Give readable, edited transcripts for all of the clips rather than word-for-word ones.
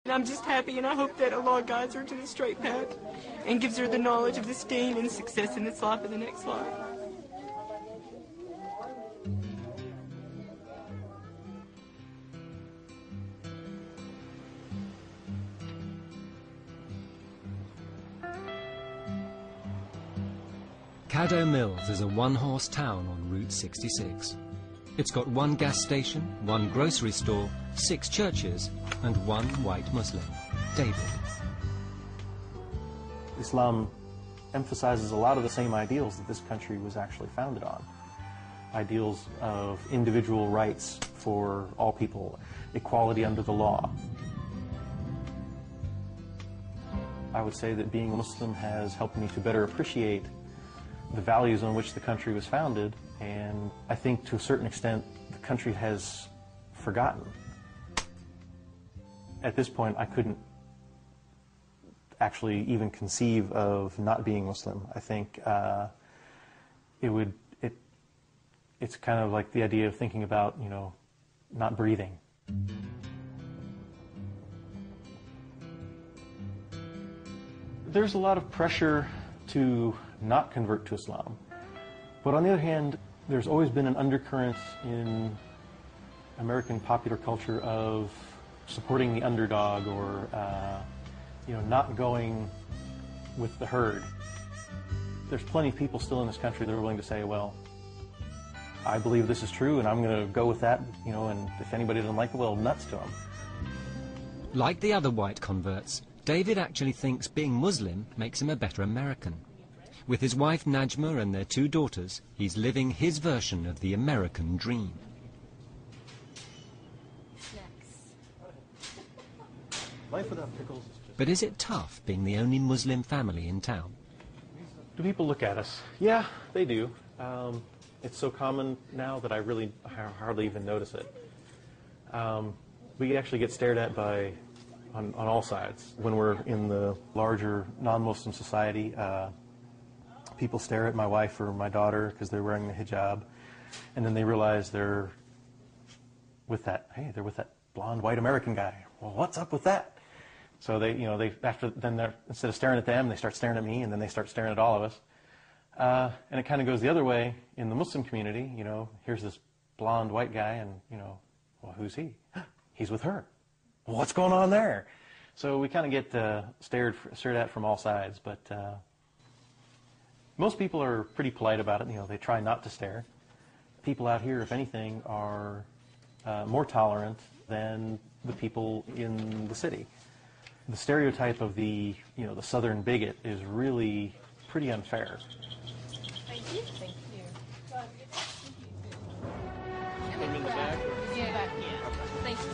And I'm just happy, and I hope that Allah guides her to the straight path and gives her the knowledge of this deen and success in this life and the next life. Caddo Mills is a one-horse town on Route 66. It's got one gas station, one grocery store, 6 churches, and one white Muslim, David. Islam emphasizes a lot of the same ideals that this country was actually founded on. Ideals of individual rights for all people, equality under the law. I would say that being a Muslim has helped me to better appreciate the values on which the country was founded, and I think to a certain extent the country has forgotten. At this point I couldn't actually even conceive of not being Muslim. I think it's kind of like the idea of thinking about, you know, not breathing. There's a lot of pressure to not convert to Islam. But on the other hand, there's always been an undercurrent in American popular culture of supporting the underdog or you know, not going with the herd. There's plenty of people still in this country that are willing to say, well, I believe this is true and I'm going to go with that, you know, and if anybody doesn't like it, well, nuts to them. Like the other white converts, David actually thinks being Muslim makes him a better American. With his wife Najma and their 2 daughters, he's living his version of the American dream. Life without pickles is just... But is it tough being the only Muslim family in town? Do people look at us? Yeah, they do. It's so common now that I hardly even notice it. We actually get stared at on all sides. When we're in the larger non-Muslim society, people stare at my wife or my daughter because they're wearing the hijab, and then they realize they're with that blonde white American guy. Well, what's up with that? So instead of staring at them, they start staring at me, and then they start staring at all of us. And it kind of goes the other way in the Muslim community. You know, here's this blonde white guy, and you know, well, who's he? He's with her. Well, what's going on there? So we kind of get stared at from all sides, but most people are pretty polite about it. You know, they try not to stare. People out here, if anything, are more tolerant than the people in the city. The stereotype of the southern bigot is really pretty unfair. Thank you. Thank you. Them in the back? Yeah, back here. Thank you.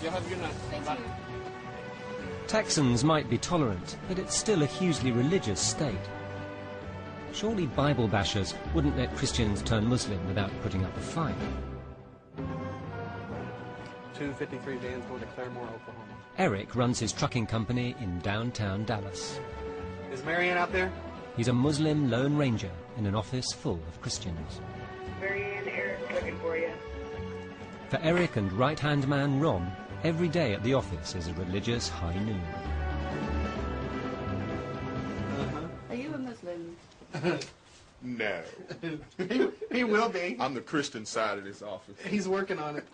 Y'all have a good night. Thank Bye. you. Texans might be tolerant, but it's still a hugely religious state. Surely Bible bashers wouldn't let Christians turn Muslim without putting up a fight. 253 vans going to Claremore, Oklahoma. Eric runs his trucking company in downtown Dallas. Is Marianne out there? He's a Muslim Lone Ranger in an office full of Christians. Marianne, Eric, looking for you. For Eric and right-hand man Ron, every day at the office is a religious high noon. Are you a Muslim? No. He will be. I'm the Christian side of this office. He's working on it.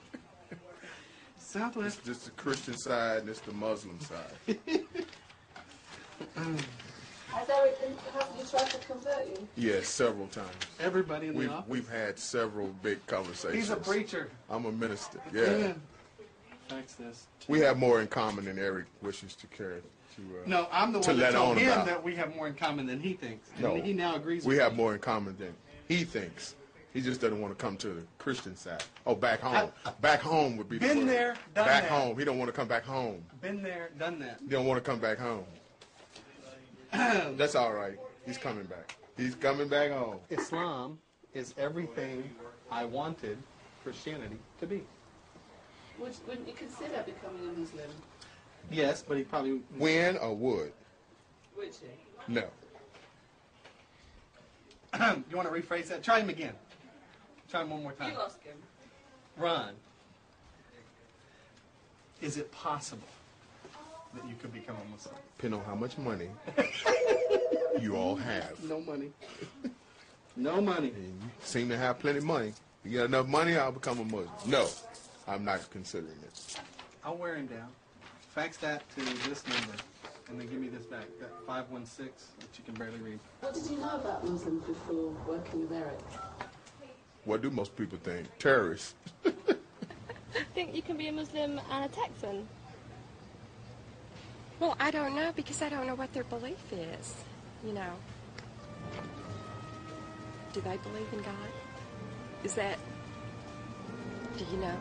Southwest. It's the Christian side and it's the Muslim side. Has Eric tried to convert you? Yes, several times. Everybody in the office. We've had several big conversations. He's a preacher. I'm a minister. Yeah. Fax this. We have more in common than Eric wishes to care. No, I'm the to one that let told on him about. that we have more in common than he thinks. And No, he now agrees we with have me. more in common than he thinks. He just doesn't want to come to the Christian side. Oh, back home. Back home would be the Been word. there, done back that. home. He don't want to come back home. Been there, done that. He don't want to come back home. That's all right. He's coming back. He's coming back home. Islam is everything I wanted Christianity to be. Wouldn't you consider becoming a Muslim? Yes, but he probably... When or would? Would you? No. You want to rephrase that? Try him again. Try him one more time. You lost him. Ron, Is it possible that you could become a Muslim? Depending on how much money you all have. No money. No money. And you seem to have plenty of money. You got enough money, I'll become a Muslim. No, I'm not considering it. I'll wear him down. Fax that to this number, and then give me this back. That 516 that you can barely read. What did you know about Muslims before working with Eric? What do most people think? Terrorists. Think you can be a Muslim and a Texan? Well, I don't know, because I don't know what their belief is, you know. Do they believe in God? Is that, do you know?